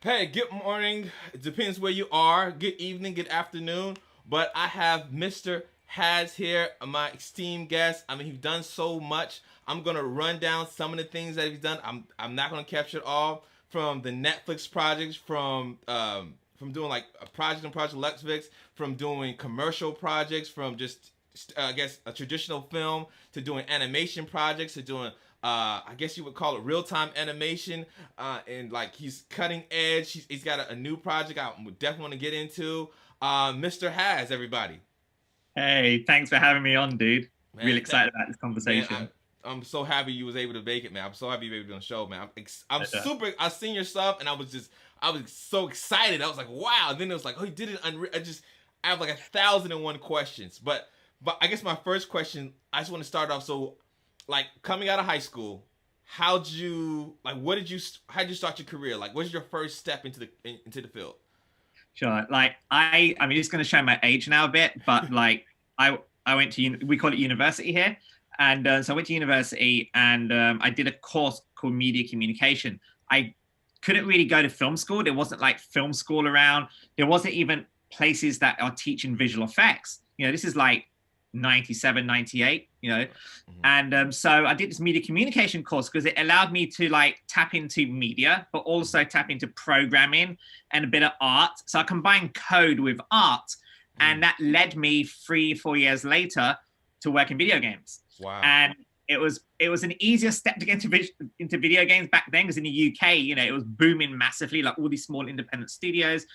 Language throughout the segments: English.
Hey, good morning. It depends where you are. Good evening, good afternoon. But I have Mr. HaZ here, my esteemed guest. I mean, he's done so much. I'm gonna run down some of the things that he's done. I'm not gonna capture it all from the Netflix projects, from doing like a project on Project Luxvix, from doing commercial projects, from just I guess a traditional film to doing animation projects to doing I guess you would call it real time animation, and like he's cutting edge. He's got a new project I would definitely want to get into. Mr. HaZ, everybody. Hey, thanks for having me on, dude. Really Man, excited about this man, conversation. I'm so happy you was able to make it, man. I'm so happy you were able to be on the show, man. I'm Pleasure. super. I seen your stuff, and I was so excited. I was like, wow. And then it was like, oh, you did it. I have like 1,001 questions, but I guess my first question, I just want to start off. So, like coming out of high school, how'd you start your career? Like, what's your first step into the field? Sure. Like I mean, it's going to show my age now a bit, but like I went to we call it university here, and so I went to university and I did a course called media communication. I couldn't really go to film school. There wasn't like film school around. There wasn't even places that are teaching visual effects. This is like 97, 98. Mm-hmm. And so I did this media communication course because it allowed me to like tap into media, but also tap into programming and a bit of art. So I combined code with art, and that led me 3, 4 years later to work in video games. Wow. And it was an easier step to get into video games back then because in the UK, it was booming massively, like all these small independent studios,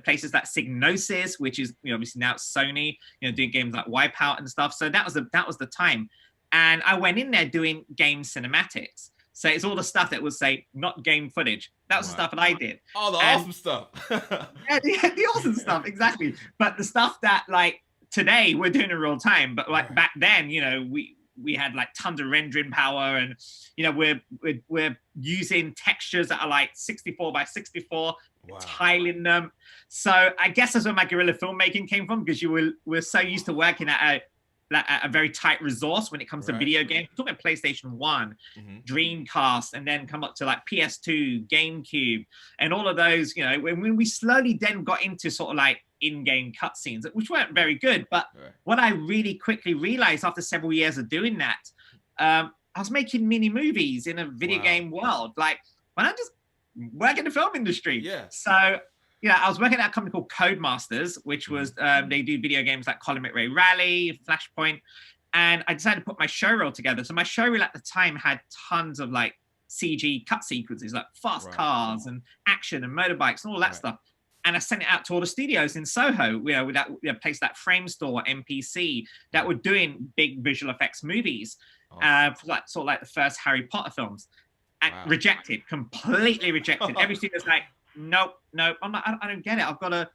places like Psygnosis, which is obviously now it's Sony, doing games like Wipeout and stuff. So that was the time. And I went in there doing game cinematics. So it's all the stuff that would say not game footage. That was the Wow. stuff that I did. All the And awesome stuff. yeah, the awesome stuff, exactly. But the stuff that like today we're doing in real time, but like back then, we had like tons of rendering power, and we're using textures that are like 64 by 64, Wow. tiling them. So I guess that's where my guerrilla filmmaking came from, because we're so used to working at a very tight resource when it comes to Right. video games. We're talking about PlayStation 1, Mm-hmm. Dreamcast, and then come up to like PS2, GameCube, and all of those, when we slowly then got into sort of like in-game cutscenes, which weren't very good. But Right. what I really quickly realized after several years of doing that, I was making mini movies in a video Wow. game world. Like, when I just work in the film industry. Yeah. So I was working at a company called Codemasters, which was they do video games like Colin McRae Rally, Flashpoint, and I decided to put my showreel together. So my showreel at the time had tons of like CG cut sequences, like fast Right. cars and action and motorbikes and all that Right. stuff. And I sent it out to all the studios in Soho, with that place, that Frame Store, MPC, that were doing big visual effects movies, Awesome. for like sort of like the first Harry Potter films, and Wow. rejected, completely rejected. Every studio's like, nope, nope. I'm like, I don't get it. I've got a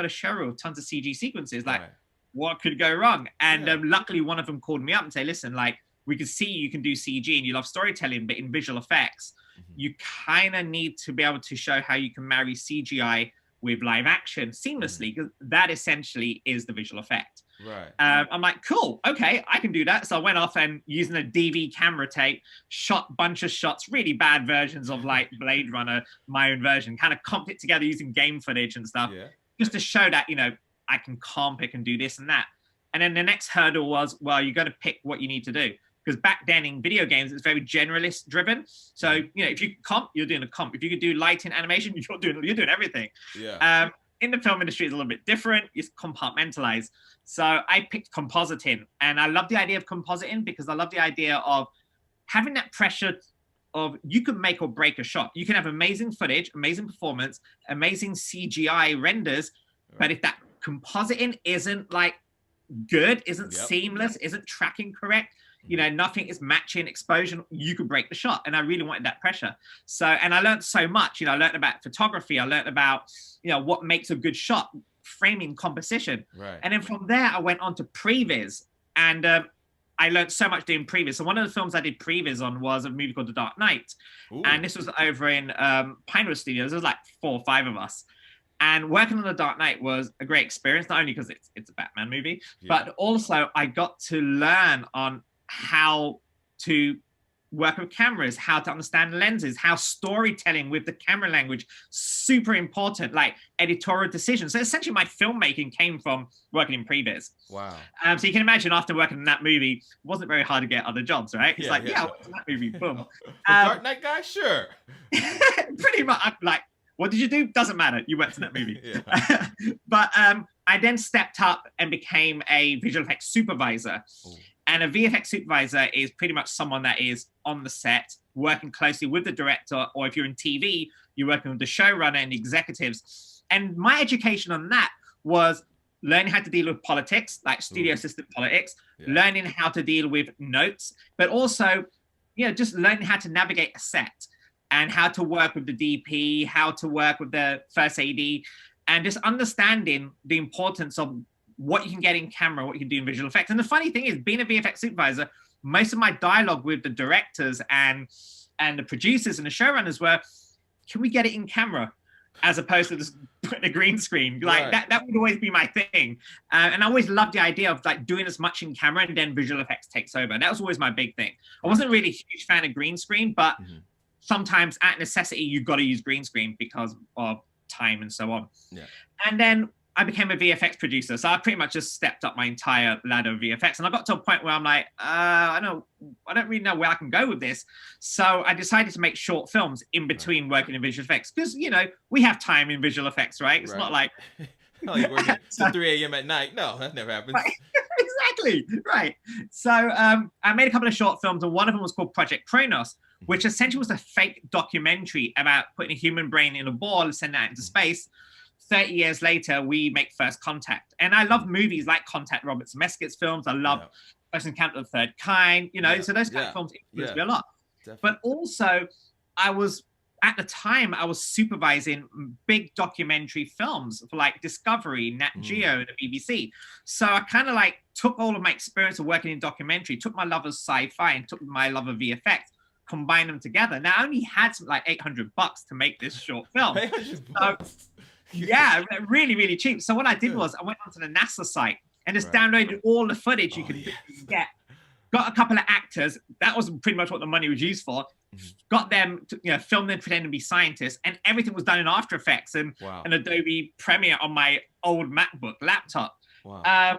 showreel of tons of CG sequences. Like, Right. what could go wrong? And Yeah. luckily, one of them called me up and say, listen, like, we can see you can do CG and you love storytelling, but in visual effects, Mm-hmm. you kind of need to be able to show how you can marry CGI with live action seamlessly, because that essentially is the visual effect. Right. I'm like, cool, okay, I can do that. So I went off and using a DV camera tape, shot a bunch of shots, really bad versions of like Blade Runner, my own version, kind of comped it together using game footage and stuff, Yeah. just to show that, I can comp, I can do this and that. And then the next hurdle was, well, you got to pick what you need to do. Because back then in video games, it's very generalist driven. So, if you comp, you're doing a comp. If you could do lighting animation, you're doing everything. Yeah. In the film industry, it's a little bit different. It's compartmentalized. So I picked compositing, and I love the idea of compositing because I love the idea of having that pressure of you can make or break a shot. You can have amazing footage, amazing performance, amazing CGI renders, but if that compositing isn't like good, isn't Yep. seamless, isn't tracking correct, nothing is matching exposure, you could break the shot. And I really wanted that pressure. So, and I learned so much. I learned about photography. I learned about, what makes a good shot, framing, composition. Right. And then from there, I went on to previs, and I learned so much doing previs. So one of the films I did previs on was a movie called The Dark Knight. Ooh. And this was over in Pinewood Studios. There was like 4 or 5 of us. And working on The Dark Knight was a great experience, not only because it's a Batman movie, Yeah. but also I got to learn on how to work with cameras, how to understand lenses, how storytelling with the camera language, super important, like editorial decisions. So essentially my filmmaking came from working in previs. Wow. So you can imagine after working in that movie, it wasn't very hard to get other jobs, right? It's I worked in that movie, boom. Dark Knight guy, sure. Pretty much, like, what did you do? Doesn't matter. You went to that movie. But I then stepped up and became a visual effects supervisor. Ooh. And a VFX supervisor is pretty much someone that is on the set, working closely with the director, or if you're in TV, you're working with the showrunner and the executives. And my education on that was learning how to deal with politics, like studio system politics, learning how to deal with notes, but also, you know, just learning how to navigate a set and how to work with the DP, how to work with the first AD, and just understanding the importance of what you can get in camera, what you can do in visual effects. And the funny thing is, being a VFX supervisor, most of my dialogue with the directors and the producers and the showrunners were, can we get it in camera? As opposed to just putting a green screen. Like that would always be my thing. And I always loved the idea of like doing as much in camera and then visual effects takes over. That was always my big thing. I wasn't really a huge fan of green screen, but sometimes at necessity, you've got to use green screen because of time and so on. Yeah. And then I became a VFX producer. So I pretty much just stepped up my entire ladder of VFX. And I got to a point where I'm like, I don't really know where I can go with this. So I decided to make short films in between working in visual effects. Because, you know, we have time in visual effects, right? It's not like... no, you're working till 3 a.m. at night. No, that never happens. Right. Exactly, right. So I made a couple of short films, and one of them was called Project Kronos, which essentially was a fake documentary about putting a human brain in a ball and sending it out into space. 30 years later, we make First Contact. And I love movies like Contact, Robert Zemeckis films. I love First Encounter of the Third Kind, you know, so those kind of films influenced me a lot. Definitely. But also, at the time, I was supervising big documentary films for like Discovery, Nat Geo, and the BBC. So I kind of like took all of my experience of working in documentary, took my love of sci-fi and took my love of VFX, combined them together. Now I only had some like $800 to make this short film. Yeah, really, really cheap. So what I did was I went onto the NASA site and just downloaded all the footage you could get. Got a couple of actors. That was pretty much what the money was used for. Got them to, you know, film them pretending to be scientists, and everything was done in After Effects and an Adobe Premiere on my old MacBook laptop. Wow.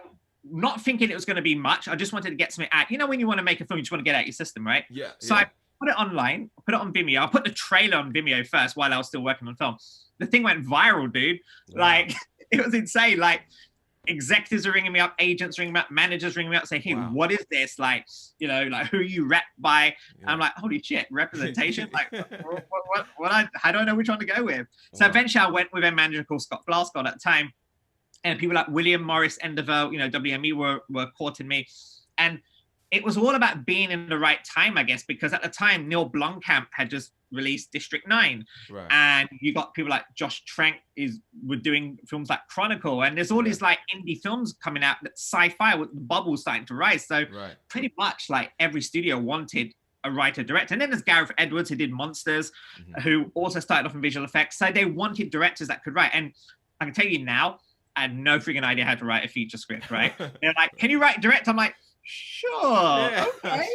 Not thinking it was going to be much. I just wanted to get something out. You know, when you want to make a film, you just want to get out your system, right? Yeah. So I put it online, put it on Vimeo. I put the trailer on Vimeo first while I was still working on film. The thing went viral, dude. Wow. Like, it was insane. Like, executives are ringing me up, agents ringing me up, managers ringing me up, saying, hey, what is this? Like, you know, like, who are you rep by? Yeah. I'm like, holy shit, representation? Like, how do I know which one to go with? So eventually I went with a manager called Scott Blascott at the time. And people like William Morris, Endeavor, you know, WME were courting me. And it was all about being in the right time, I guess, because at the time, Neil Blomkamp had just released District 9. Right. And you got people like Josh Trank were doing films like Chronicle. And there's all these like indie films coming out that sci-fi with the bubble starting to rise. So pretty much like every studio wanted a writer-director. And then there's Gareth Edwards, who did Monsters, who also started off in visual effects. So they wanted directors that could write. And I can tell you now, I had no freaking idea how to write a feature script, right? They're like, can you write and direct? I'm like, sure, okay.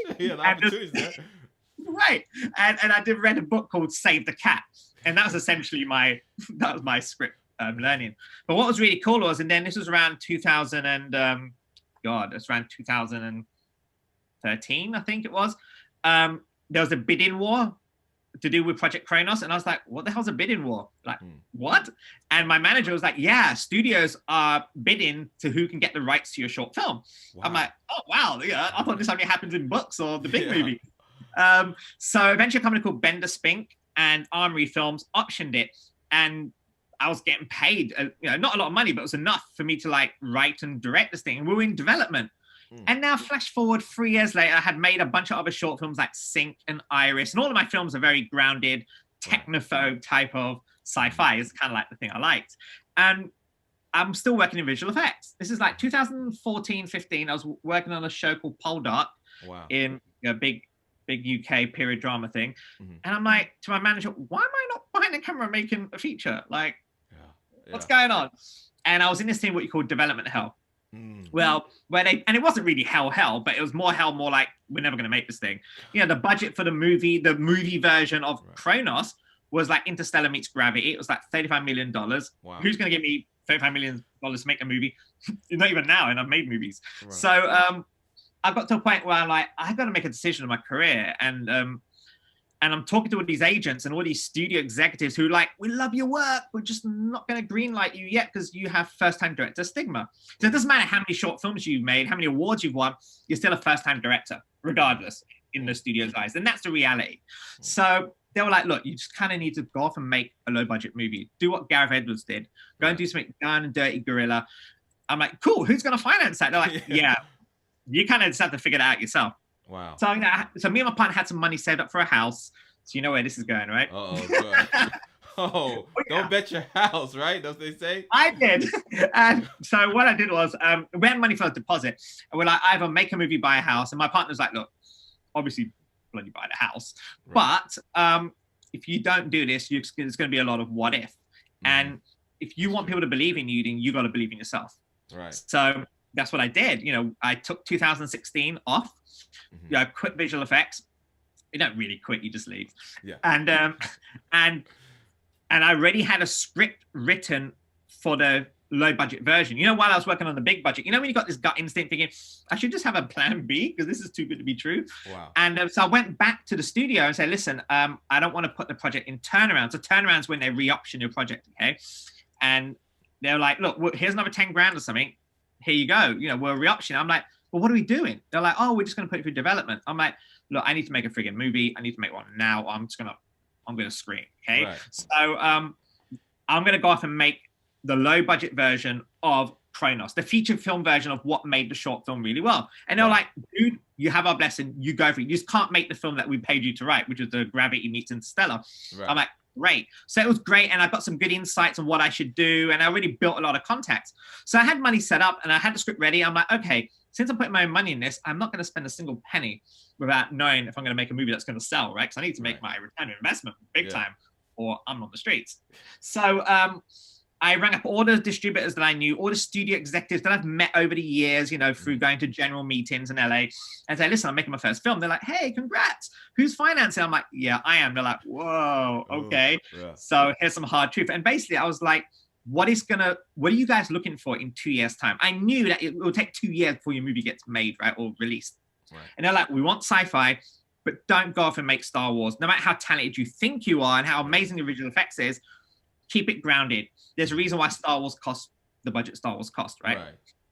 Right. And I read a book called Save the Cat. And that was essentially my script learning. But what was really cool was, and then this was around 2000 and, it's around 2013, I think it was. There was a bidding war to do with Project Kronos. And I was like, what the hell's a bidding war? Like, what? And my manager was like, yeah, studios are bidding to who can get the rights to your short film. Wow. I'm like, oh, wow. Yeah, I thought this only happens in books or the big movie. So eventually a company called Bender Spink and Armory Films optioned it. And I was getting paid, you know, not a lot of money, but it was enough for me to like write and direct this thing. And we were in development. And now flash forward 3 years later, I had made a bunch of other short films like Sync and Iris. And all of my films are very grounded, technophobe type of sci-fi. It's kind of like the thing I liked. And I'm still working in visual effects. This is like 2014, 15. I was working on a show called Poldark in a big UK period drama thing. And I'm like, to my manager, why am I not behind the camera making a feature? Like, what's going on? And I was in this thing, what you call development hell. Well, where they, and it wasn't really hell, but it was more hell, more like, we're never going to make this thing. You know, the budget for the movie version of Kronos was like Interstellar meets Gravity. It was like $35 million. Wow. Who's going to give me $35 million to make a movie? Not even now, and I've made movies. Right. So I got to a point where I'm like, I've got to make a decision in my career. And I'm talking to all these agents and all these studio executives who are like, we love your work, we're just not going to greenlight you yet because you have first-time director stigma. So it doesn't matter how many short films you've made, how many awards you've won, you're still a first-time director, regardless, in the studio's eyes. And that's the reality. So they were like, look, you just kind of need to go off and make a low-budget movie. Do what Gareth Edwards did. Go and do something down and dirty guerrilla. I'm like, cool, who's going to finance that? They're like, yeah. You kind of just have to figure it out yourself. Wow. So, so me and my partner had some money saved up for a house. So you know where this is going, right? Don't bet your house, right? Don't they say? I did. And so what I did was, we had money for a deposit. And we're like, either make a movie, buy a house. And my partner's like, look, obviously, bloody buy the house. Right. But if you don't do this, there's going to be a lot of what if. And if you want people to believe in you, then you got to believe in yourself. Right. So that's what I did. You know, I took 2016 off. You know, quit visual effects. You don't really quit, you just leave. Yeah. And I already had a script written for the low budget version. You know, while I was working on the big budget, you know, when you got this gut instinct thinking, I should just have a plan B because this is too good to be true. Wow. And so I went back to the studio and said, listen, I don't want to put the project in turnaround. So turnaround's when they re-option your project, okay? And they're like, look, well, here's another 10 grand or something. Here you go. You know, we'll re-option. I'm like, well, what are we doing? They're like, oh, we're just going to put it through development. I'm like, look, I need to make a friggin' movie. I need to make one now. I'm going to scream. Okay. Right. So I'm going to go off and make the low budget version of Kronos, the feature film version of what made the short film really well. And they're like, dude, you have our blessing. You go for it. You just can't make the film that we paid you to write, which is the Gravity meets Interstellar. Right. I'm like, great. So it was great. And I got some good insights on what I should do. And I really built a lot of contacts. So I had money set up and I had the script ready. I'm like, okay, since I'm putting my own money in this, I'm not going to spend a single penny without knowing if I'm going to make a movie that's going to sell, right? Because I need to make my return on investment big time or I'm on the streets. So I rang up all the distributors that I knew, all the studio executives that I've met over the years, you know, through going to general meetings in LA and say, listen, I'm making my first film. They're like, hey, congrats. Who's financing? I'm like, yeah, I am. They're like, whoa, okay. So here's some hard truth. And basically I was like, what are you guys looking for in 2 years' time? I knew that it will take 2 years before your movie gets made, right, or released. Right. And they're like, we want sci-fi, but don't go off and make Star Wars. No matter how talented you think you are and how amazing the visual effects is, keep it grounded. There's a reason why Star Wars cost the budget Star Wars cost, right?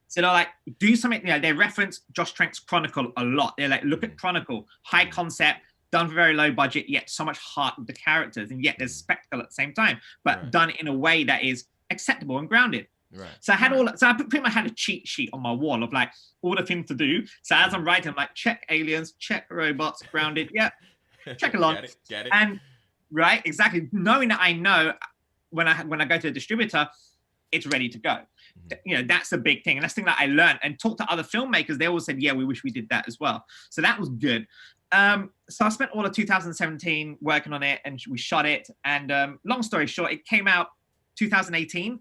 So they're like, do something, you know, they reference Josh Trank's Chronicle a lot. They're like, look at Chronicle, high concept, done for very low budget, yet so much heart with the characters, and yet there's spectacle at the same time, but done in a way that is acceptable and grounded. Right. So I pretty much had a cheat sheet on my wall of like all the things to do. So as I'm writing, I'm like, check aliens, check robots, grounded, yeah, check along. Get it. And right, exactly. Knowing that I know when I go to a distributor, it's ready to go. You know, that's the big thing. And that's the thing that I learned and talked to other filmmakers. They all said, yeah, we wish we did that as well. So that was good. So I spent all of 2017 working on it and we shot it. And long story short, it came out 2018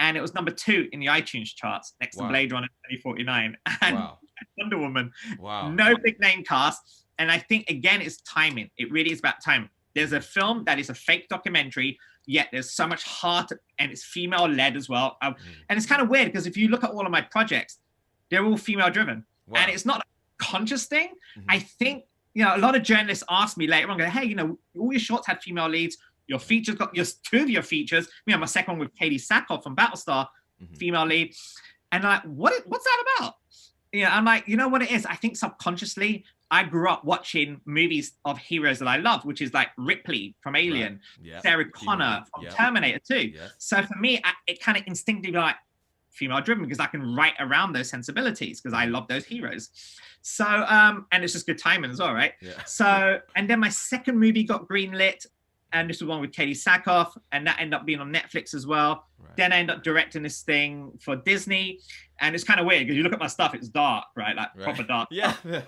and it was number 2 in the iTunes charts next to Blade Runner 2049 and Wonder Woman. No big name cast. And I think, again, it's timing. It really is about timing. There's a film that is a fake documentary, yet there's so much heart and it's female led as well. And it's kind of weird because if you look at all of my projects, they're all female driven. And it's not a conscious thing. I think, you know, a lot of journalists ask me later on, go, hey, you know, all your shorts had female leads. Your features got 2 of your features. You know, my second one with Katie Sackhoff from Battlestar, female lead. And I'm like, what's that about? You know, I'm like, you know what it is? I think subconsciously, I grew up watching movies of heroes that I love, which is like Ripley from Alien, Sarah Connor from Terminator 2. So for me, it kind of instinctively like female driven because I can write around those sensibilities because I love those heroes. So, and it's just good timing as well, right? So, and then my second movie got greenlit. And this was one with Katie Sackhoff, and that ended up being on Netflix as well. Then I ended up directing this thing for Disney, and it's kind of weird because you look at my stuff, it's dark, right? Like proper dark. And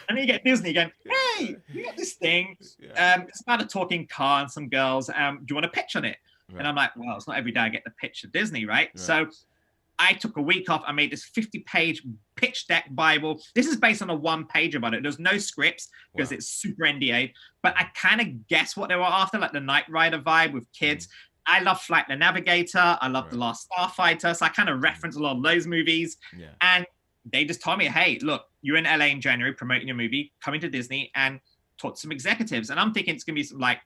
then you get Disney going, hey, we got this thing. It's about a talking car and some girls. Do you want to pitch on it? And I'm like, well, it's not every day I get the pitch of Disney, right? So I took a week off. I made this 50-page pitch deck Bible. This is based on a one-page about it. There's no scripts because it's super NDA, but I kind of guess what they were after, like the Knight Rider vibe with kids. I love Flight the Navigator. I love The Last Starfighter. So I kind of reference a lot of those movies. Yeah. And they just told me, hey, look, you're in LA in January promoting your movie, coming to Disney and talk to some executives. And I'm thinking it's going to be some, like,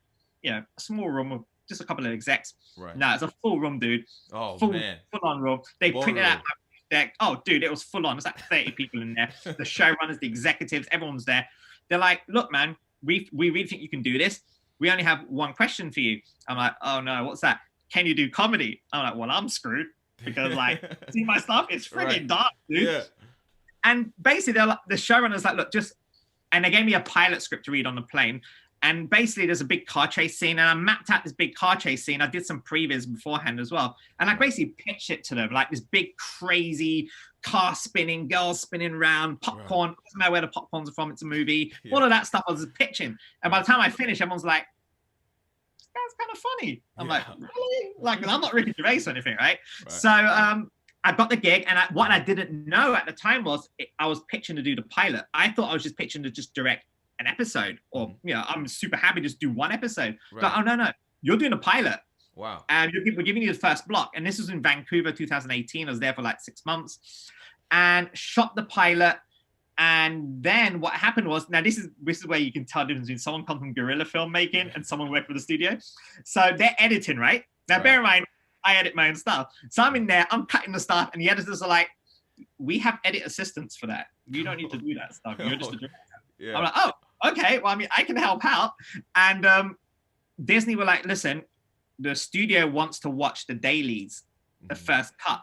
you know, a small room of just a couple of execs. Right. No, it's a full room, dude. Oh, full, man. Full on room. They printed out my deck. Oh, dude, it was full on. There's like 30 people in there. The showrunners, the executives, everyone's there. They're like, look, man, we really think you can do this. We only have one question for you. I'm like, oh, no, what's that? Can you do comedy? I'm like, well, I'm screwed because, like, see my stuff? It's freaking dark, dude. Yeah. And basically, they're like, the showrunner's like, look, just, and they gave me a pilot script to read on the plane. And basically, there's a big car chase scene, and I mapped out this big car chase scene. I did some previs beforehand as well. And I basically pitched it to them, like this big, crazy car spinning, girls spinning around, popcorn. Doesn't matter where the popcorns are from, it's a movie. Yeah. All of that stuff I was pitching. And by the time I finished, everyone's like, that's kind of funny. I'm like, really? Like, I'm not really Gervais or anything, right? So I got the gig, and what I didn't know at the time was I was pitching to do the pilot. I thought I was just pitching to just direct an episode, or you know, I'm super happy to just do one episode. But oh no, you're doing a pilot. Wow. And we're giving you the first block. And this was in Vancouver, 2018. I was there for like 6 months and shot the pilot. And then what happened was, now this is where you can tell the difference between someone comes from guerrilla filmmaking and someone worked for the studio. So they're editing, right? Now bear in mind, I edit my own stuff. So I'm in there, I'm cutting the stuff, and the editors are like, we have edit assistants for that. You don't need to do that stuff. You're just a director. Yeah. I'm like, oh, okay. Well, I mean, I can help out. And Disney were like, listen, the studio wants to watch the dailies, the first cut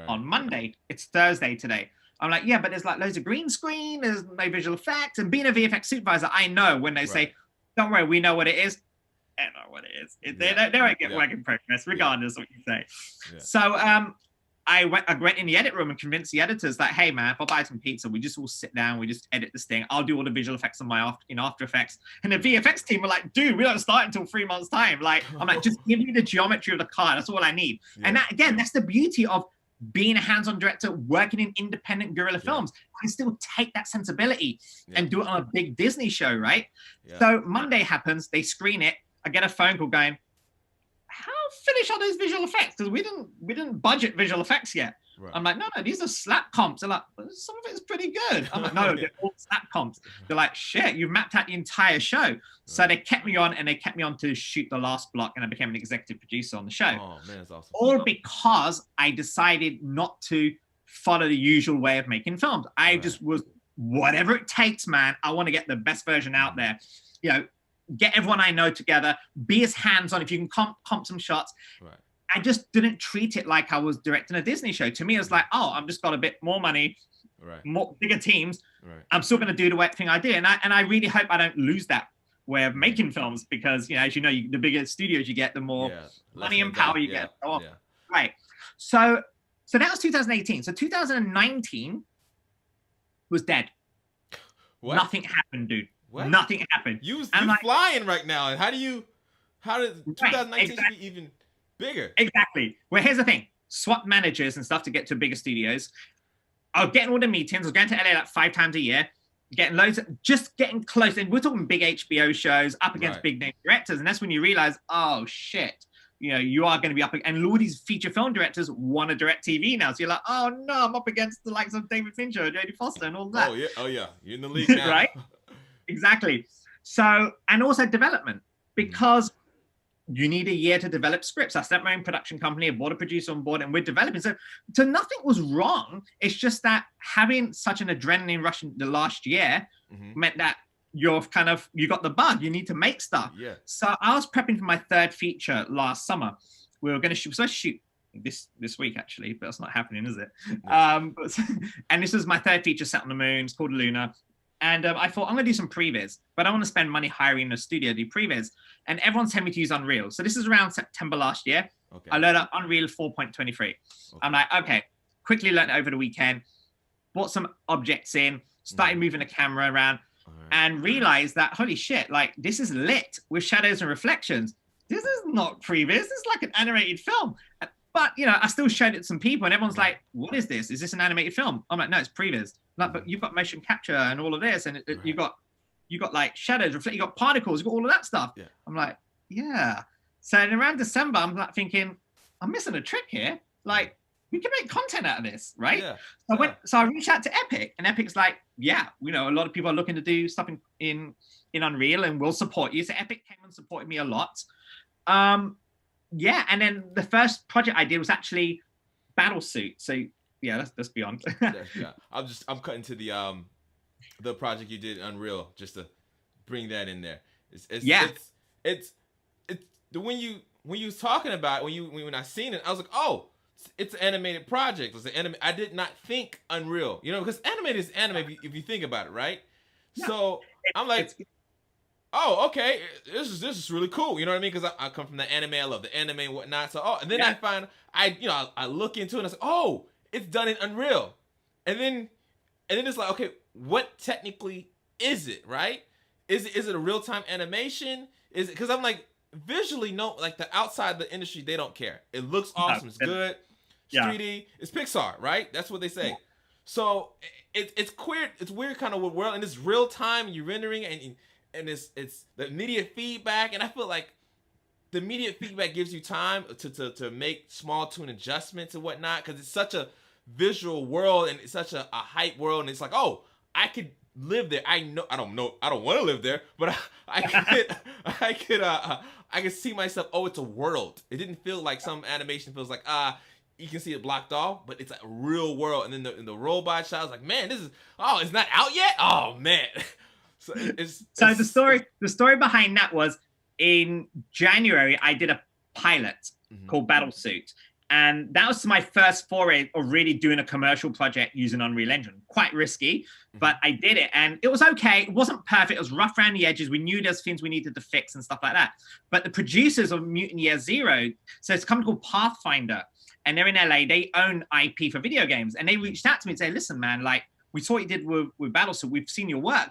on Monday. It's Thursday today. I'm like, yeah, but there's like loads of green screen. There's no visual effects. And being a VFX supervisor, I know when they say, don't worry, we know what it is. I don't know what it is. They won't get work in progress, regardless of what you say. Yeah. So I went in the edit room and convinced the editors that, hey, man, if I buy some pizza, we just all sit down, we just edit this thing. I'll do all the visual effects on my After Effects. And the VFX team were like, dude, we don't start until 3 months' time. Like, I'm like, just give me the geometry of the car. That's all I need. Yeah. And that, again, that's the beauty of being a hands-on director, working in independent guerrilla films. I can still take that sensibility and do it on a big Disney show, right? Yeah. So Monday happens, they screen it. I get a phone call going, how finished are those visual effects? Because we didn't budget visual effects yet. Right. I'm like, no, these are slap comps. They're like, some of it's pretty good. I'm like, no, they're all slap comps. They're like, shit, you've mapped out the entire show. Right. So they kept me on, and they kept me on to shoot the last block, and I became an executive producer on the show. Oh, man, that's awesome. All because I decided not to follow the usual way of making films. I just was, whatever it takes, man, I want to get the best version out there. You know, get everyone I know together, be as hands-on. If you can comp some shots. Right. I just didn't treat it like I was directing a Disney show. To me, it was like, oh, I've just got a bit more money, more bigger teams. Right. I'm still going to do the right thing I do. And I really hope I don't lose that way of making films, because, you know, as you know, the bigger studios you get, the more money and power you get. So right. So that was 2018. So 2019 was dead. What? Nothing happened, dude. What? Nothing happened. You're like, flying right now. And how did 2019 be even bigger? Exactly. Well, here's the thing. Swap managers and stuff to get to bigger studios. I was getting all the meetings. I was going to LA like 5 times a year, getting just getting close. And we're talking big HBO shows up against big name directors. And that's when you realize, oh, shit. You know, you are going to be up, and all these feature film directors want to direct TV now. So you're like, oh no, I'm up against the likes of David Fincher, Jodie Foster, and all that. Oh yeah, you're in the league now, right? Exactly. So, and also development, because you need a year to develop scripts. I set my own production company, I brought a producer on board, and we're developing. So nothing was wrong. It's just that having such an adrenaline rush in the last year meant that you got the bug. You need to make stuff. Yeah. So I was prepping for my 3rd feature last summer. We were going to shoot. So I shoot this week actually, but it's not happening, is it? Yes. And this was my 3rd feature set on the moon. It's called Luna. And I thought, I'm going to do some previs, but I want to spend money hiring a studio to do previs. And everyone's telling me to use Unreal. So this is around September last year. Okay. I learned up Unreal 4.23. Okay. I'm like, okay, quickly learned it over the weekend, brought some objects in, started moving the camera around, and realized that, holy shit, like, this is lit with shadows and reflections. This is not previs. This is like an animated film. But I still showed it to some people, and everyone's like, "What is this? Is this an animated film?" I'm like, "No, it's previs." Like, but you've got motion capture and all of this, and you got like shadows, reflect, you got particles, you got all of that stuff. Yeah. I'm like, yeah. So around December, I'm like thinking, I'm missing a trick here. Like, we can make content out of this, right? Yeah. So I reached out to Epic, and Epic's like, yeah, a lot of people are looking to do stuff in Unreal, and we'll support you. So Epic came and supported me a lot. Yeah, and then the first project I did was actually Battlesuit. So yeah, that's beyond. Yeah. I'm cutting to the project you did in Unreal just to bring that in there. It's when you was talking about it, when I seen it, I was like, oh, it's an animated project. It's an anime. I did not think Unreal, because animated is anime if you think about it, right? Yeah. So I'm like, oh, okay, this is really cool. You know what I mean? Because I come from the anime, I love the anime and whatnot. So and then I look into it and I say, oh, it's done in Unreal, and then it's like, okay, what technically is it, right? Is it a real time animation? Is it, because I'm like, visually, no, like the outside the industry, they don't care. It looks awesome, it's good, it's 3D, it's Pixar, right? That's what they say. Yeah. So it's weird kind of world, and it's real time, and you're rendering, and it's the immediate feedback, and I feel like the immediate feedback gives you time to make small tune adjustments and whatnot, because it's such a visual world, and it's such a hype world, and it's like, oh, I could live there. I don't want to live there, but I could see myself. Oh, it's a world. It didn't feel like some animation feels like you can see it blocked off, but it's a real world. And then the robot shot, I was like, man, it's not out yet. Oh man. So the story behind that was in January I did a pilot called Battlesuit. And that was my first foray of really doing a commercial project using Unreal Engine. Quite risky, but I did it. And it was okay. It wasn't perfect. It was rough around the edges. We knew there's things we needed to fix and stuff like that. But the producers of Mutant Year Zero, so it's a company called Pathfinder, and they're in LA. They own IP for video games. And they reached out to me and said, listen, man, like, we saw what you did with Battlesuit. We've seen your work.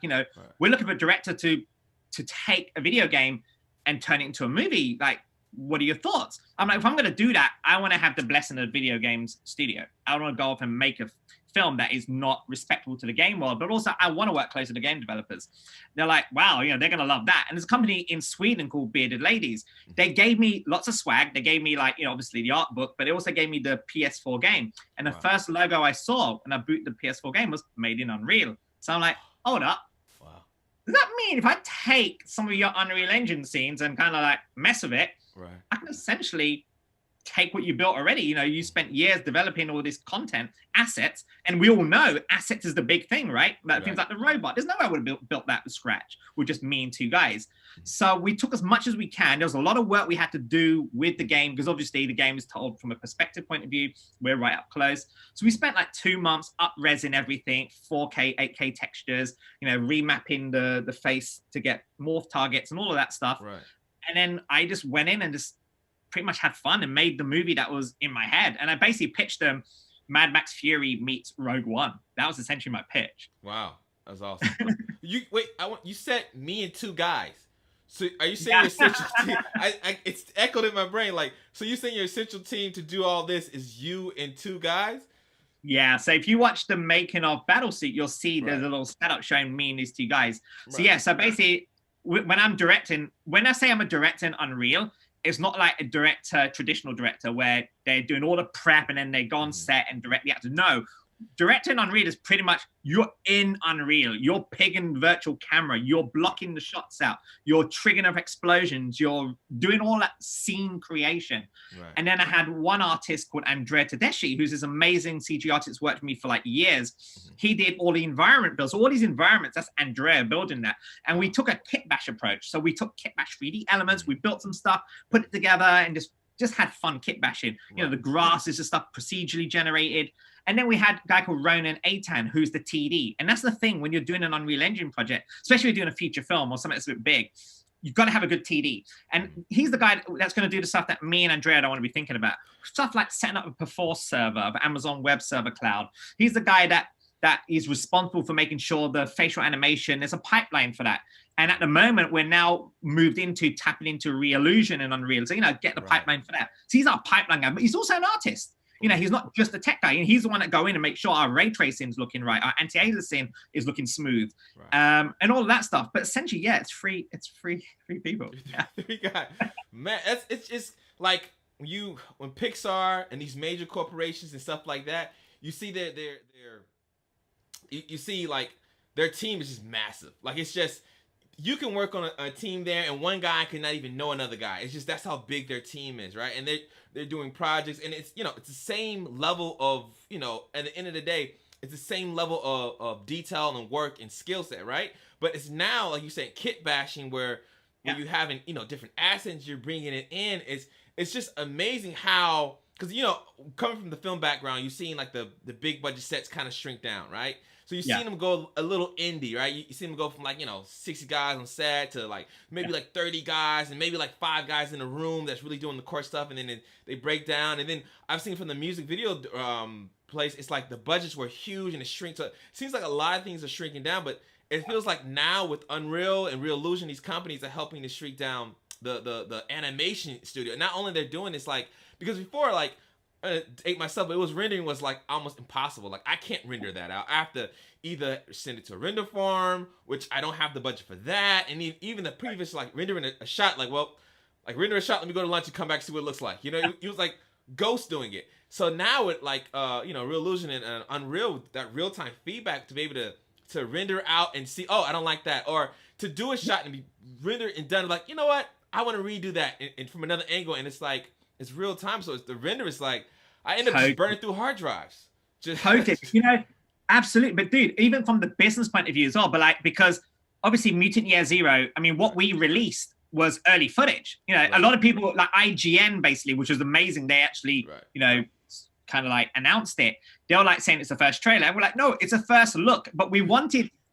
We're looking for a director to take a video game and turn it into a movie. Like, what are your thoughts? I'm like, if I'm going to do that, I want to have the blessing of the video games studio. I want to go off and make a film that is not respectful to the game world, but also I want to work closer to game developers. They're like, wow, they're going to love that. And there's a company in Sweden called Bearded Ladies. They gave me lots of swag. They gave me obviously the art book, but they also gave me the PS4 game. And the first logo I saw when I booted the PS4 game was made in Unreal. So I'm like, hold up. Wow. Does that mean if I take some of your Unreal Engine scenes and kind of like mess with it, I can essentially take what you built already. You spent years developing all this content, assets, and we all know assets is the big thing, right? Things like the robot. There's no way I would have built that from scratch with just me and two guys. So we took as much as we can. There was a lot of work we had to do with the game, because obviously the game is told from a perspective point of view. We're right up close. So we spent like 2 months up-resing everything, 4K, 8K textures, remapping the face to get morph targets and all of that stuff. Right. And then I just went in and just pretty much had fun and made the movie that was in my head. And I basically pitched them Mad Max Fury meets Rogue One. That was essentially my pitch. Wow, that's awesome. You said me and two guys. So are you saying your essential team? It's echoed in my brain. Like, so you saying your essential team to do all this is you and two guys? Yeah. So if you watch the making of Battlesuit, you'll see there's a little setup showing me and these two guys. So yeah. So basically, when I'm directing, when I say I'm a director in Unreal, it's not like a traditional director where they're doing all the prep and then they go on set and direct the actors. No, directing Unreal is pretty much you're in Unreal. You're pigging virtual camera. You're blocking the shots out. You're triggering of explosions. You're doing all that scene creation. Right. And then I had one artist called Andrea Tedeschi, who's this amazing CG artist, worked with me for like years. He did all the environment builds. All these environments, that's Andrea building that. And we took a kit bash approach. So we took kit bash 3D elements. We built some stuff, put it together, and just had fun kit bashing. The grass is just stuff procedurally generated. And then we had a guy called Ronan Aitan, who's the TD. And that's the thing when you're doing an Unreal Engine project, especially if you're doing a feature film or something that's a bit big, you've got to have a good TD. And he's the guy that's going to do the stuff that me and Andrea don't want to be thinking about. Stuff like setting up a Perforce server, of Amazon Web Server Cloud. He's the guy that that is responsible for making sure the facial animation, there's a pipeline for that. And at the moment, we're now moved into tapping into Reallusion and Unreal. So, get the pipeline for that. So he's our pipeline guy, but he's also an artist. He's not just a tech guy. He's the one that go in and make sure our ray tracing is looking right, our anti-aliasing is looking smooth, and all of that stuff. But essentially, yeah, it's free. It's free people. Yeah. Man, it's just like when Pixar and these major corporations and stuff like that, you see you see like their team is just massive. Like it's just, you can work on a team there and one guy can not even know another guy. It's just, that's how big their team is, right? And they're doing projects, and it's it's the same level of, at the end of the day, it's the same level of detail and work and skill set, right? But it's now, like you said, kit bashing, where you having different assets, you're bringing it in. It's just amazing how, because coming from the film background, you've seen like the big budget sets kind of shrink down, right? So you've seen them go a little indie, right? You see them go from like 60 guys on set to like maybe like 30 guys and maybe like 5 guys in a room that's really doing the core stuff, and then they break down. And then I've seen from the music video place, it's like the budgets were huge and it shrinks. So it seems like a lot of things are shrinking down, but it feels like now with Unreal and Reallusion, these companies are helping to shrink down the animation studio. Not only they're doing this, like, because before, like, ate myself, but it was rendering was like almost impossible. Like I can't render that out. I have to either send it to a render farm, which I don't have the budget for that, and even the previous, like, rendering a shot, like, well, like, render a shot, let me go to lunch and come back, see what it looks like. It was like Ghost doing it. So now with like Reallusion and Unreal, that real-time feedback to be able to render out and see, oh, I don't like that, or to do a shot and be rendered and done, like, you know what, I want to redo that and from another angle, and it's like, it's real time, so the render is like, I end up just burning through hard drives. Absolutely. But dude, even from the business point of view as well, but like, because obviously Mutant Year Zero, I mean, what we released was early footage. A lot of people, like IGN basically, which was amazing, they actually, kind of like announced it. They were like saying it's the first trailer, and we're like, no, it's a first look. But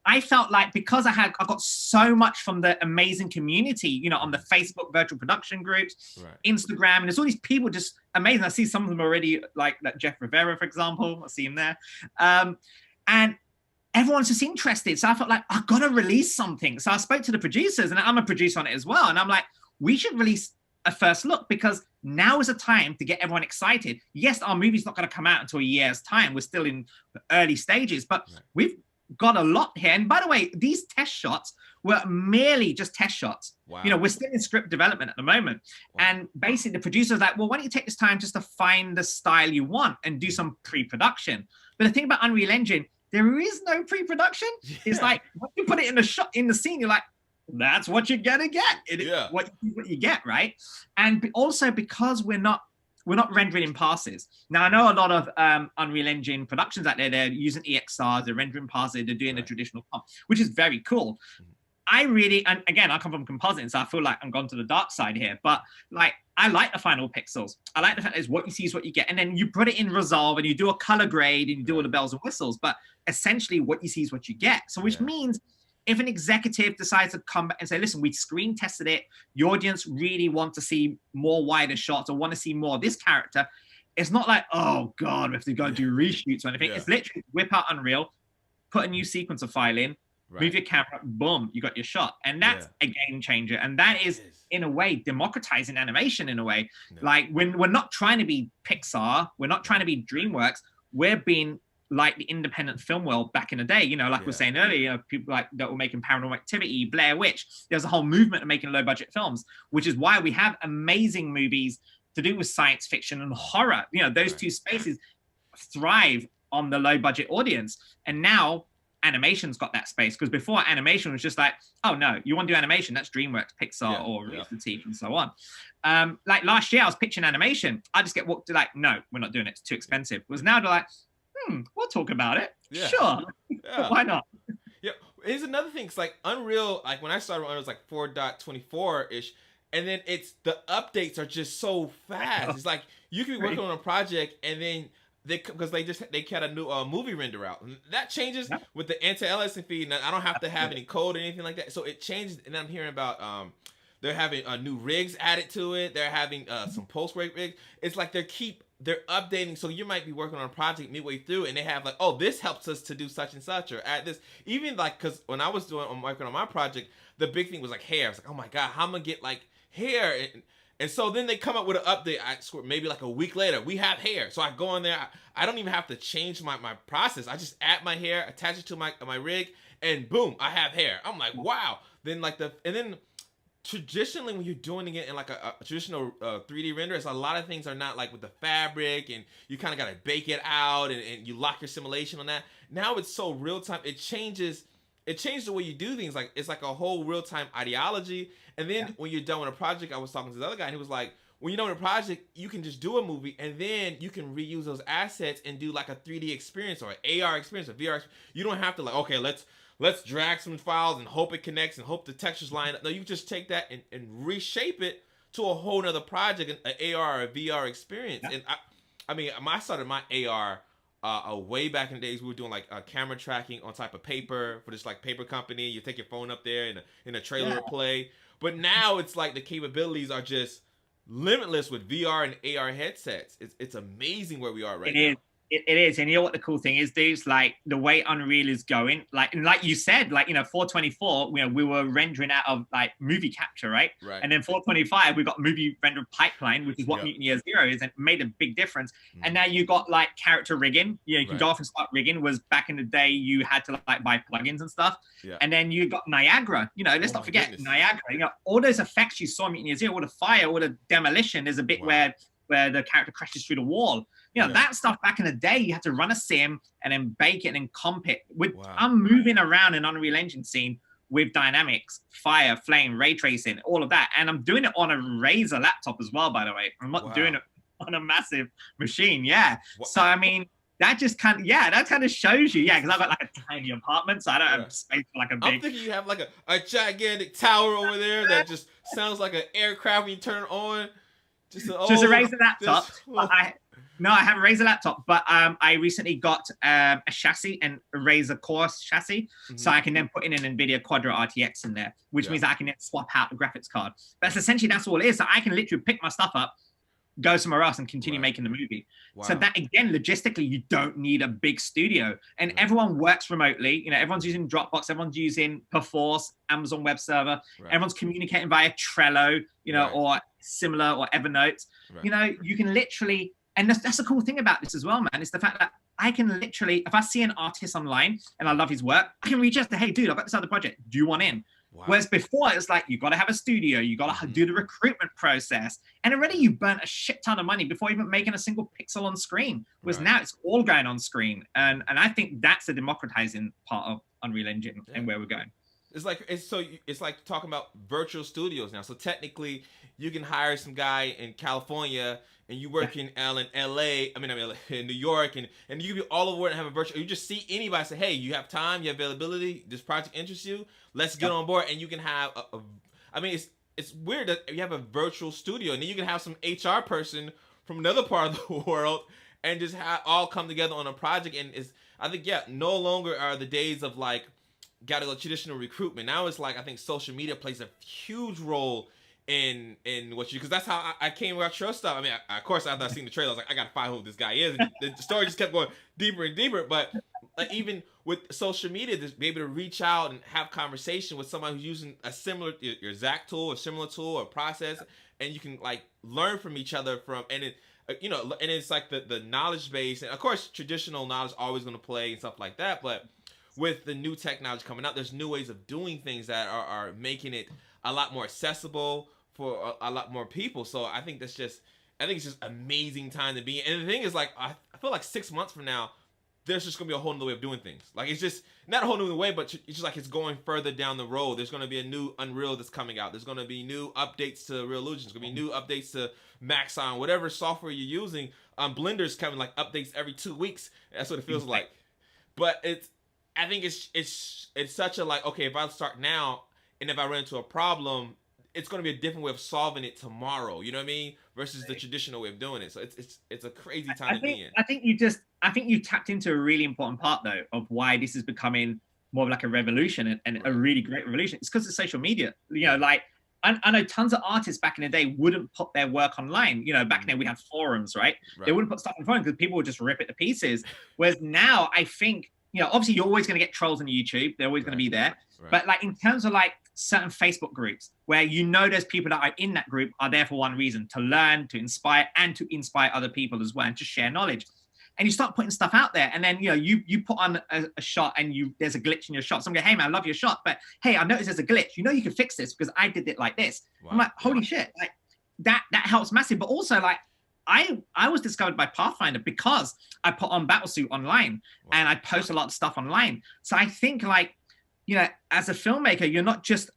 I felt like, because I got so much from the amazing community, on the Facebook virtual production groups, Instagram, and there's all these people just amazing. I see some of them already, like Jeff Rivera, for example. I see him there. And everyone's just interested. So I felt like, I've got to release something. So I spoke to the producers, and I'm a producer on it as well. And I'm like, we should release a first look, because now is a time to get everyone excited. Yes, our movie's not going to come out until a year's time. We're still in the early stages, but we've got a lot here. And by the way, these test shots were merely just test shots. Wow. We're still in script development at the moment. Wow. And basically the producer's like, well, why don't you take this time just to find the style you want and do some pre-production? But the thing about Unreal Engine, there is no pre-production. Yeah. It's like, when you put it in the shot, in the scene, you're like, that's what you're gonna get. What you get, right? And also, because we're not rendering in passes. Now, I know a lot of Unreal Engine productions out there, they're using EXRs, they're rendering passes, they're doing a traditional comp, which is very cool. And again, I come from compositing, so I feel like I'm gone to the dark side here, but like, I like the final pixels. I like the fact that it's what you see is what you get. And then you put it in Resolve and you do a color grade and you do all the bells and whistles, but essentially what you see is what you get. So which means, if an executive decides to come back and say, listen, we screen tested it, the audience really want to see more wider shots or want to see more of this character, it's not like, oh God, we have to go do reshoots or anything. It's literally whip out Unreal, put a new sequencer file in, move your camera, boom, you got your shot. And that's a game changer. And that is, in a way, democratizing animation in a way. Like, when we're not trying to be Pixar, we're not trying to be DreamWorks, we're being like the independent film world back in the day, like we were saying earlier, people like that were making Paranormal Activity, Blair Witch. There's a whole movement of making low budget films, which is why we have amazing movies to do with science fiction and horror. Those two spaces thrive on the low budget audience. And now animation's got that space, because before, animation was just like, oh no, you want to do animation, that's DreamWorks, Pixar, or Rooster Teeth, and so on. Like last year, I was pitching animation. I just get walked to like, no, we're not doing it, it's too expensive. It was now they're like, we'll talk about it. Sure. Why not? Yeah. Here's another thing. It's like Unreal, like when I started, it was like 4.24-ish. And then the updates are just so fast. It's like you can be working on a project and then they got a new movie render out. And that changes with the anti-aliasing feed. And I don't have to have any code or anything like that. So it changes. And I'm hearing about they're having new rigs added to it. They're having some post-rate rigs. It's like they keep they're updating. So you might be working on a project midway through, and they have like, oh, this helps us to do such and such, or add this. Even like, because when I was working on my project, the big thing was like hair. I was like, oh my god, how am I gonna get like hair? And so then they come up with an update. I swear, maybe like a week later, we have hair. So I go in there. I don't even have to change my process. I just add my hair, attach it to my rig, and boom, I have hair. I'm like, wow. Then like and then traditionally when you're doing it in like a traditional 3D render, it's a lot of things are not like with the fabric, and you kind of got to bake it out, and you lock your simulation on that. Now it's so real time. It changes the way you do things. Like it's like a whole real time ideology. And then when you're done with a project, I was talking to the other guy, and he was like, when you're done with a project, you can just do a movie, and then you can reuse those assets and do like a 3D experience or an AR experience or VR experience. You don't have to like, okay, let's drag some files and hope it connects and hope the textures line up. No, you just take that and reshape it to a whole nother project, an AR or a VR experience. Yeah. And I mean, I started my AR way back in the days. We were doing like camera tracking on type of paper for this like paper company. You take your phone up there in a trailer to play. But now it's like the capabilities are just limitless with VR and AR headsets. It's amazing where we are right now. It is, and you know what the cool thing is, dudes? Like the way Unreal is going, like you said, like 424, we were rendering out of like movie capture, right? Right. And then 425, we got movie render pipeline, which is what Mutant Year Zero is, and it made a big difference. And now you got like character rigging. You can go off and start rigging. Was back in the day you had to like buy plugins and stuff. Yeah. And then you got Niagara. Let's not forget Niagara. All those effects you saw in Mutant Year Zero, all the fire, all the demolition. There's a bit where the character crashes through the wall. That stuff back in the day, you had to run a sim and then bake it and comp it. I'm moving around an Unreal Engine scene with dynamics, fire, flame, ray tracing, all of that. And I'm doing it on a Razer laptop as well, by the way. I'm not doing it on a massive machine. Yeah. Wow. So, I mean, that just kind of shows you. Yeah, because I've got like a tiny apartment, so I don't have space for like a big... I'm thinking you have like a gigantic tower over there that just sounds like an aircraft when you turn it on. Just a Razer laptop. No, I have a Razer laptop, but I recently got a chassis and a Razer Core chassis, so I can then put in an NVIDIA Quadro RTX in there, which means I can then swap out the graphics card. That's all it is. So I can literally pick my stuff up, go somewhere else, and continue making the movie. So that, again, logistically, you don't need a big studio. And everyone works remotely. Everyone's using Dropbox, everyone's using Perforce, Amazon Web Server. Everyone's communicating via Trello, or similar, or Evernote. You can literally... And that's the cool thing about this as well, man. It's the fact that I can literally, if I see an artist online and I love his work, I can reach out to, hey, dude, I've got this other project. Do you want in? Wow. Whereas before, it's like, you got to have a studio. You got to do the recruitment process. And already you burnt a shit ton of money before even making a single pixel on screen. Whereas now it's all going on screen. And I think that's the democratizing part of Unreal Engine and where we're going. It's like talking about virtual studios now. So technically, you can hire some guy in California and you work in LA, in New York, and you can be all over and have a virtual. You just see anybody say, hey, you have time, you have availability, this project interests you, let's get on board, and you can have it's weird that you have a virtual studio, and then you can have some HR person from another part of the world and just all come together on a project. And I think no longer are the days of like gotta go traditional recruitment. Now it's like I think social media plays a huge role in what you, because that's how I came about your stuff. I mean, of course, after I seen the trailer, I was like, I gotta find who this guy is, and the story just kept going deeper and deeper. But like even with social media, to be able to reach out and have conversation with someone who's using a similar your Zack tool or similar tool or process, and you can like learn from each other and it's like the knowledge base, and of course traditional knowledge is always going to play and stuff like that, but with the new technology coming out, there's new ways of doing things that are making it a lot more accessible for a lot more people. So I think it's just amazing time to be in. And the thing is, like, I feel like 6 months from now, there's just gonna be a whole new way of doing things. Like, it's just not a whole new way, but it's just like it's going further down the road. There's gonna be a new Unreal that's coming out. There's gonna be new updates to Real Illusion. There's gonna be new updates to Maxon, whatever software you're using. Blender's coming like updates every 2 weeks. That's what it feels like. But I think it's such a like, okay, if I start now and if I run into a problem, it's going to be a different way of solving it tomorrow. You know what I mean? Versus the traditional way of doing it. So it's a crazy time to be in. I think you tapped into a really important part though of why this is becoming more of like a revolution and a really great revolution. It's because of social media. Like I know tons of artists back in the day wouldn't put their work online. You know, back in the day we had forums, right? They wouldn't put stuff on forums because people would just rip it to pieces. Whereas now, I think, you know, obviously you're always going to get trolls on YouTube. They're always going to be there. But like in terms of like certain Facebook groups where you know there's people that are in that group are there for one reason, to learn, to inspire, and to inspire other people as well, and to share knowledge. And you start putting stuff out there, and then you know you put on a shot, and there's a glitch in your shot. Someone go, "Hey man, I love your shot, but hey, I noticed there's a glitch. You know you can fix this because I did it like this." Wow. I'm like, holy shit, like that helps massive. But also like I was discovered by Pathfinder because I put on Battlesuit online, and I post a lot of stuff online. So I think like, you know, as a filmmaker, you're not just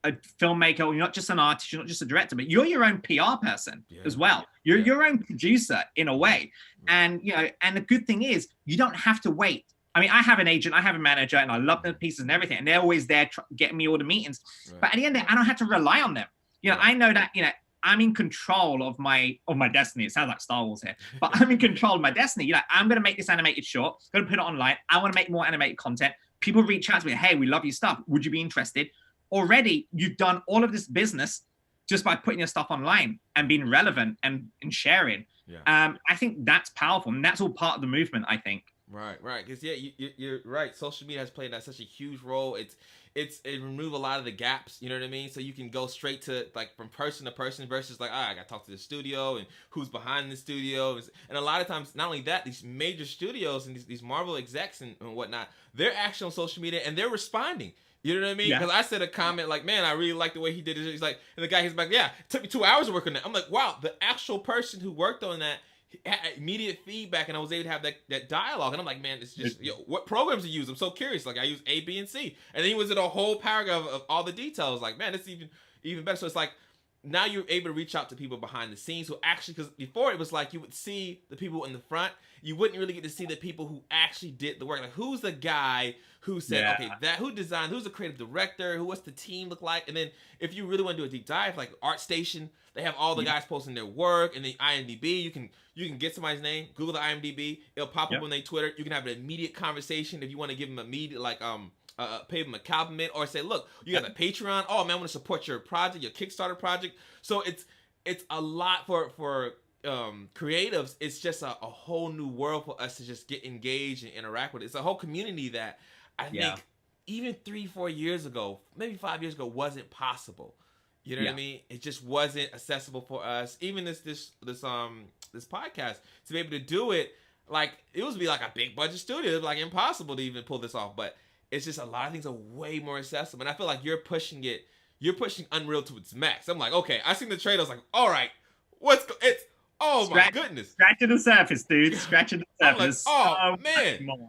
a filmmaker, or you're not just an artist, you're not just a director, but you're your own PR person as well. You're your own producer in a way. And, you know, and the good thing is you don't have to wait. I mean, I have an agent, I have a manager, and I love the pieces and everything. And they're always there getting me all the meetings. But at the end of the day, I don't have to rely on them. You know, I know that, you know, I'm in control of my destiny. It sounds like Star Wars here, but I'm in control of my destiny. You know, I'm going to make this animated short, going to put it online. I want to make more animated content. People reach out to me, hey, we love your stuff. Would you be interested? Already, you've done all of this business just by putting your stuff online and being relevant and sharing. I think that's powerful, and that's all part of the movement, I think. Right. Because you're right. Social media has played such a huge role. It remove a lot of the gaps. You know what I mean? So you can go straight to like from person to person versus like, I got to talk to the studio and who's behind the studio. And a lot of times, not only that, these major studios and these Marvel execs and whatnot, they're actually on social media and they're responding. You know what I mean? Because I said a comment like, man, I really like the way he did it. He's like, and the guy, he's like, yeah, it took me 2 hours to work on that. I'm like, wow, the actual person who worked on that had immediate feedback, and I was able to have that dialogue. And I'm like, man, it's just, what programs to use? I'm so curious. Like, I use A, B, and C. And then he was in a whole paragraph of all the details. Like, man, it's even better. So it's like, now you're able to reach out to people behind the scenes who actually, because before it was like you would see the people in the front, you wouldn't really get to see the people who actually did the work. Like, who's the guy who said, okay, who designed, who's the creative director, what's the team look like? And then if you really want to do a deep dive, like ArtStation, they have all the guys posting their work, and the IMDb, you can get somebody's name, Google the IMDb, it'll pop up on their Twitter. You can have an immediate conversation if you want to give them immediate, like, pay them a compliment, or say, look, you got a Patreon. Oh man, I want to support your project, your Kickstarter project. So it's a lot for creatives. It's just a whole new world for us to just get engaged and interact with. It's a whole community that I think even 3-4 years ago, maybe 5 years ago, wasn't possible. You know what I mean? It just wasn't accessible for us. Even this podcast, to be able to do it, like, it was be like a big budget studio. It was like impossible to even pull this off. But it's just a lot of things are way more accessible. And I feel like you're pushing Unreal to its max. I'm like, okay, I seen the trailer. I was like, all right, my goodness. Scratching the surface, dude. Scratching the surface. I'm like, oh, man.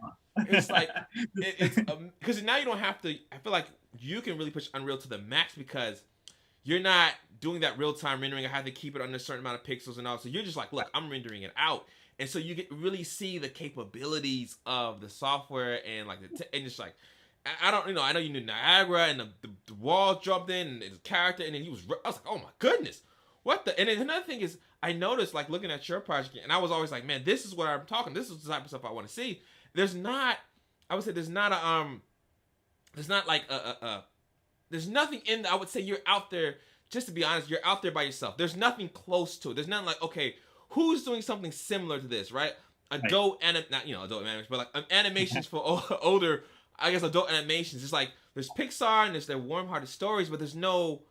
It's like, it's because now you don't have to, I feel like you can really push Unreal to the max because you're not doing that real-time rendering. I have to keep it under a certain amount of pixels and all. So you're just like, look, I'm rendering it out. And so you really see the capabilities of the software and like and just like, I know you knew Niagara and the wall jumped in and the character, and then I was like, oh my goodness, what the? And then another thing is, I noticed like looking at your project, and I was always like, man, this is what I'm talking. This is the type of stuff I want to see. There's not there's nothing in I would say you're out there, just to be honest, you're out there by yourself. There's nothing close to it. There's nothing like, okay, who's doing something similar to this, right? Adult animations, but like animations for older, I guess, adult animations. It's like, there's Pixar and there's their warm-hearted stories, but there's no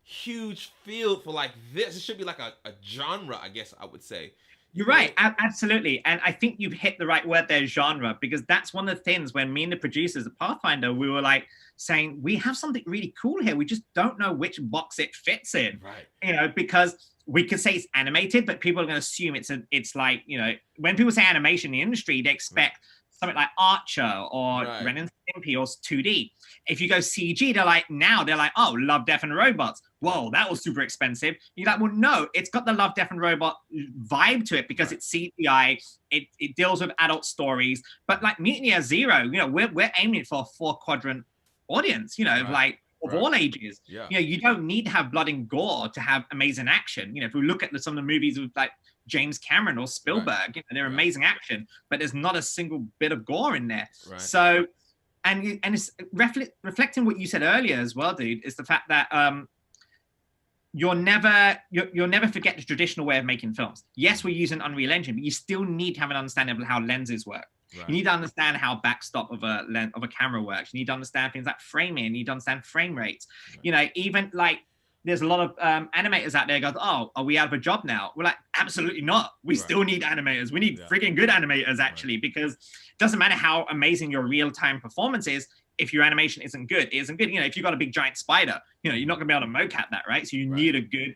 huge field for like this. It should be like a genre, I guess I would say. You're right, absolutely. And I think you've hit the right word there, genre, because that's one of the things when me and the producers of Pathfinder, we were like saying, we have something really cool here. We just don't know which box it fits in. Right. You know, because we could say it's animated, but people are going to assume it's like, you know, when people say animation in the industry, they expect something like Archer or Ren and Stimpy or 2D. If you go CG, they're like, oh, Love, Death and Robots. Whoa, that was super expensive. You're like, well, no, it's got the Love, Death and Robot vibe to it because it's CGI. It deals with adult stories. But like Mutiny Zero, you know, we're aiming for a 4-quadrant audience, you know, like of all ages. Yeah. You know, you don't need to have blood and gore to have amazing action. You know, if we look at some of the movies with like James Cameron or Spielberg, you know, they're amazing action, but there's not a single bit of gore in there. Right. So, and it's reflecting what you said earlier as well, dude, is the fact that you'll never forget the traditional way of making films. Yes, we're using Unreal Engine, but you still need to have an understanding of how lenses work. Right. You need to understand how backstop of a camera works. You need to understand things like framing. You need to understand frame rates. Right. You know, even like there's a lot of animators out there goes, oh, are we out of a job now? We're like, absolutely not. We still need animators. We need freaking good animators, actually, because it doesn't matter how amazing your real-time performance is. If your animation isn't good, it isn't good. You know, if you've got a big giant spider, you know, you're not gonna be able to mocap that, right? So you need a good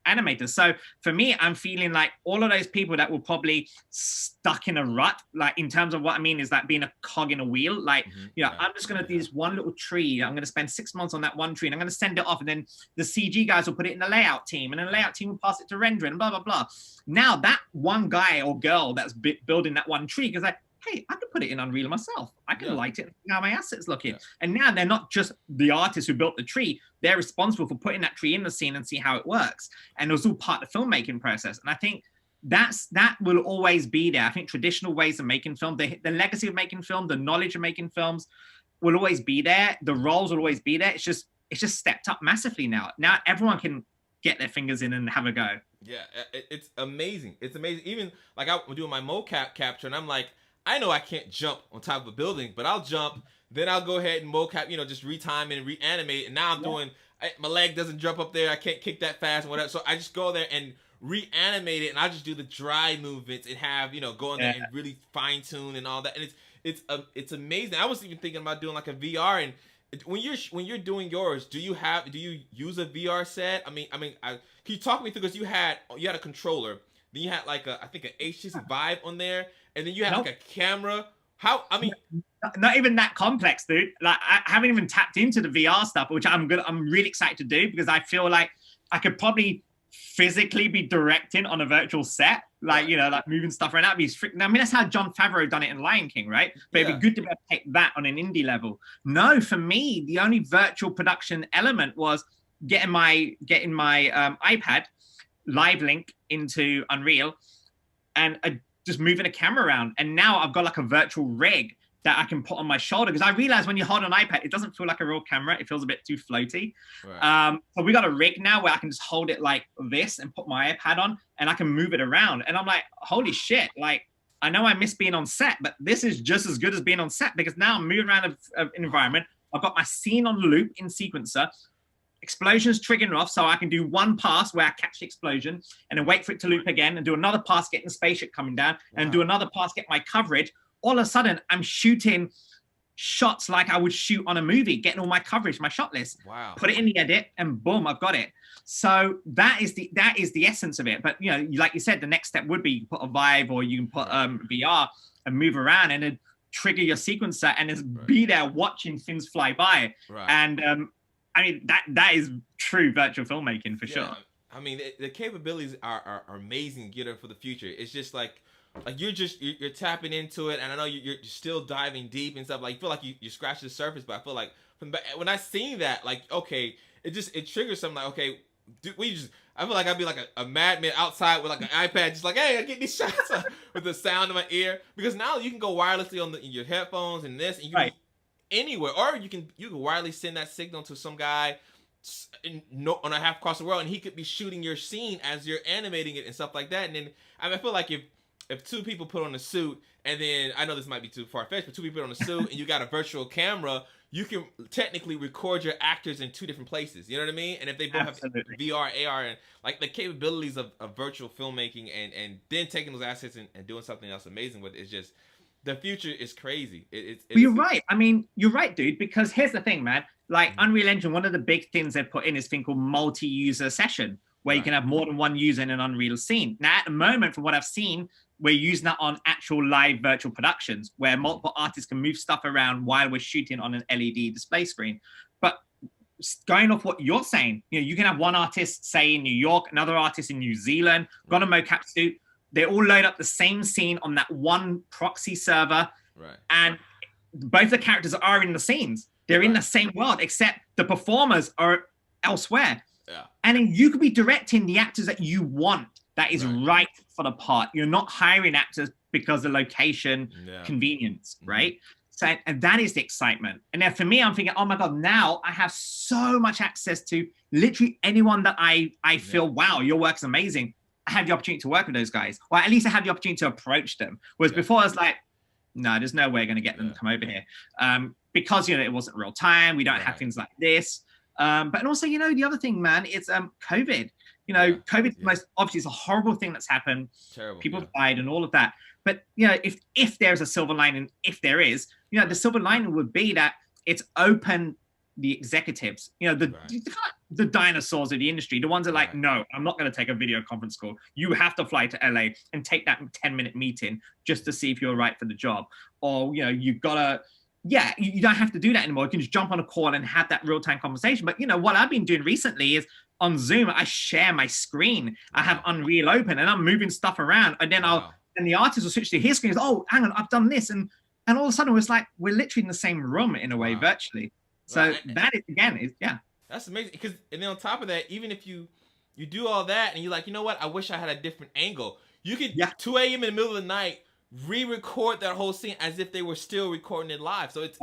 animator. So for me, I'm feeling like all of those people that were probably stuck in a rut, like in terms of what I mean is that being a cog in a wheel, like, you know, I'm just going to do this one little tree. I'm going to spend 6 months on that one tree and I'm going to send it off. And then the CG guys will put it in the layout team and then the layout team will pass it to rendering and blah, blah, blah. Now that one guy or girl that's building that one tree goes like, hey, I could put it in Unreal myself. I can light it and see how my assets looking. And now they're not just the artist who built the tree. They're responsible for putting that tree in the scene and see how it works. And it was all part of the filmmaking process. And I think that will always be there. I think traditional ways of making film, the legacy of making film, the knowledge of making films will always be there. The roles will always be there. It's just stepped up massively now. Now everyone can get their fingers in and have a go. Yeah, it's amazing. It's amazing. Even like I'm doing my mocap capture and I'm like, I know I can't jump on top of a building, but I'll jump. Then I'll go ahead and mocap, you know, just retime and reanimate. And now I'm doing, my leg doesn't jump up there. I can't kick that fast and whatever. So I just go there and reanimate it. And I just do the dry movements and have, you know, go in there and really fine tune and all that. And it's amazing. I was even thinking about doing like a VR. And when you're doing yours, do you use a VR set? I mean, can you talk me through, because you had a controller, then you had like I think an HTC Vive on there. And then you have like a camera. Not even that complex, dude. Like I haven't even tapped into the VR stuff, which I'm really excited to do, because I feel like I could probably physically be directing on a virtual set, like, you know, like moving stuff around. That'd be strict. I mean, that's how Jon Favreau done it in Lion King, right? But it'd be good to be able to take that on an indie level. No, for me, the only virtual production element was getting my iPad, live link into Unreal, and just moving a camera around. And now I've got like a virtual rig that I can put on my shoulder, because I realize when you hold an iPad, it doesn't feel like a real camera. It feels a bit too floaty. Right. So we got a rig now where I can just hold it like this and put my iPad on and I can move it around. And I'm like, holy shit. Like, I know I miss being on set, but this is just as good as being on set, because now I'm moving around an environment. I've got my scene on loop in sequencer. Explosions triggering off, so I can do one pass where I catch the explosion and then wait for it to loop again and do another pass getting the spaceship coming down and do another pass, get my coverage. All of a sudden, I'm shooting shots like I would shoot on a movie, getting all my coverage, my shot list. Wow. Put it in the edit and boom, I've got it. So that is the essence of it. But, you know, like you said, the next step would be you put a Vive or you can put VR and move around and then trigger your sequencer and just be there watching things fly by. Right. And I mean, that is true virtual filmmaking for sure. I mean, the capabilities are amazing, you know, for the future. It's just like you're tapping into it, and I know you're still diving deep and stuff. Like, you feel like you scratched the surface, but I feel like when I seen that, like, okay, it triggers something like, okay, I feel like I'd be like a madman outside with like an iPad, just like, hey, I get these shots with the sound in my ear, because now you can go wirelessly on your headphones and this, and you can be anywhere, or you can wirelessly send that signal to some guy on a half across the world, and he could be shooting your scene as you're animating it and stuff like that. And then I feel like if two people put on a suit, and then I know this might be too far-fetched, but two people put on a suit and you got a virtual camera, you can technically record your actors in two different places. You know what I mean? And if they both have VR, AR, and like the capabilities of virtual filmmaking, and then taking those assets and doing something else amazing with it, is just, the future is crazy. You're right. I mean, you're right, dude, because here's the thing, man. Like Unreal Engine, one of the big things they've put in is a thing called multi-user session, where you can have more than one user in an Unreal scene. Now, at the moment, from what I've seen, we're using that on actual live virtual productions where multiple artists can move stuff around while we're shooting on an LED display screen. But going off what you're saying, you know, you can have one artist, say in New York, another artist in New Zealand, got a mocap suit. They all load up the same scene on that one proxy server. Right. And both the characters are in the scenes. They're in the same world, except the performers are elsewhere. Yeah. And then you could be directing the actors that you want, that is right for the part. You're not hiring actors because of location, convenience, right? So, and that is the excitement. And then for me, I'm thinking, oh my God, now I have so much access to literally anyone that I feel, wow, your work's amazing. I have the opportunity to work with those guys, or at least I have the opportunity to approach them. Whereas before I was like, no, there's no way I'm going to get them to come over here. Because, you know, it wasn't real time. We don't have things like this. But also, you know, the other thing, man, it's COVID. You know, COVID, most obviously, it's a horrible thing that's happened. Terrible. People died and all of that. But, you know, if there's a silver lining, if there is, you know, the silver lining would be that it's open the executives, you know, the dinosaurs of the industry, the ones that are like, no, I'm not going to take a video conference call. You have to fly to LA and take that 10-minute meeting just to see if you're right for the job. Or, you know, you've got to, you don't have to do that anymore. You can just jump on a call and have that real-time conversation. But, you know, what I've been doing recently is on Zoom, I share my screen. I have Unreal open and I'm moving stuff around. And then and the artist will switch to his screen. Oh, hang on, I've done this. And all of a sudden, it's like we're literally in the same room in a way, virtually. So that is, again, that's amazing. Because and then on top of that, even if you do all that and you're like, you know what, I wish I had a different angle. You could 2 a.m. in the middle of the night re-record that whole scene as if they were still recording it live. So it's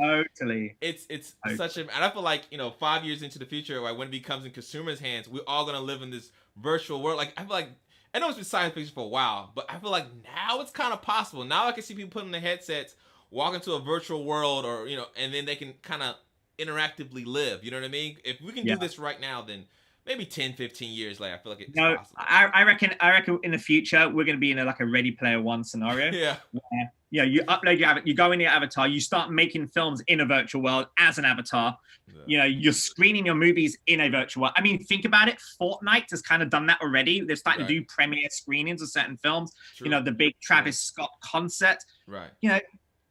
it's such a, and I feel like, you know, 5 years into the future, like when it becomes in consumers' hands, we're all gonna live in this virtual world. Like I feel like, I know it's been science fiction for a while, but I feel like now it's kind of possible. Now I can see people putting their headsets, walk into a virtual world, or, you know, and then they can kind of interactively live. You know what I mean? If we can do this right now, then maybe 10, 15 years later, I feel like it's possible. I reckon in the future we're going to be in like a Ready Player One scenario. Where, you upload you go in your avatar, you start making films in a virtual world as an avatar. You know, you're screening your movies in a virtual world. I mean, think about it. Fortnite has kind of done that already. They're starting to do premiere screenings of certain films. You know, the big Travis Scott concert. You know,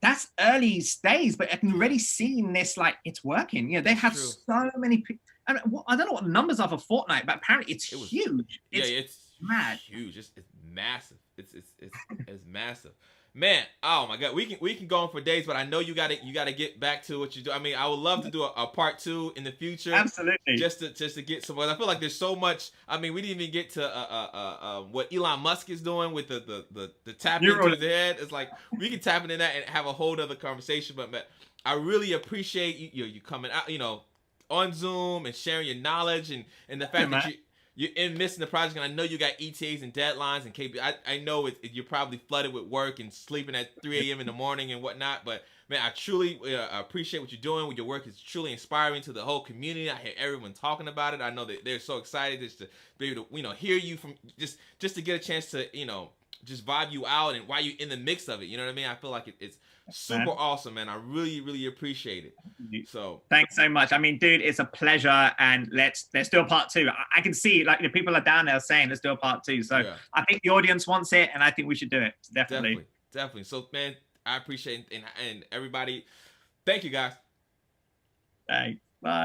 that's early days, but I can already see in this, like, it's working. You know, they have so many. I don't know what the numbers are for Fortnite, but apparently it's huge. It's mad. Huge. It's massive. It's massive. Man, oh my God, we can go on for days, but I know you gotta get back to what you do. I mean, I would love to do a part 2 in the future. Absolutely. Just to get some. I feel like there's so much. I mean, we didn't even get to what Elon Musk is doing with the tap into his head. It's like we can tap into that and have a whole other conversation. But man, I really appreciate you coming out, you know, on Zoom and sharing your knowledge and the fact that you're in missing the project, and I know you got ETAs and deadlines and KP. I know you're probably flooded with work and sleeping at 3 a.m. in the morning and whatnot. But man, I truly appreciate what you're doing. Your work is truly inspiring to the whole community. I hear everyone talking about it. I know that they're so excited just to be able to, you know, hear you from just to get a chance to, you know, just vibe you out and while you're in the mix of it. You know what I mean? I feel like it's super awesome, man. I really, really appreciate it. So thanks so much. I mean, dude, it's a pleasure, and let's do a part 2. I can see, like, the people are down there saying let's do a part 2. So I think the audience wants it, and I think we should do it. Definitely. So man, I appreciate it, and everybody, thank you guys. Thanks.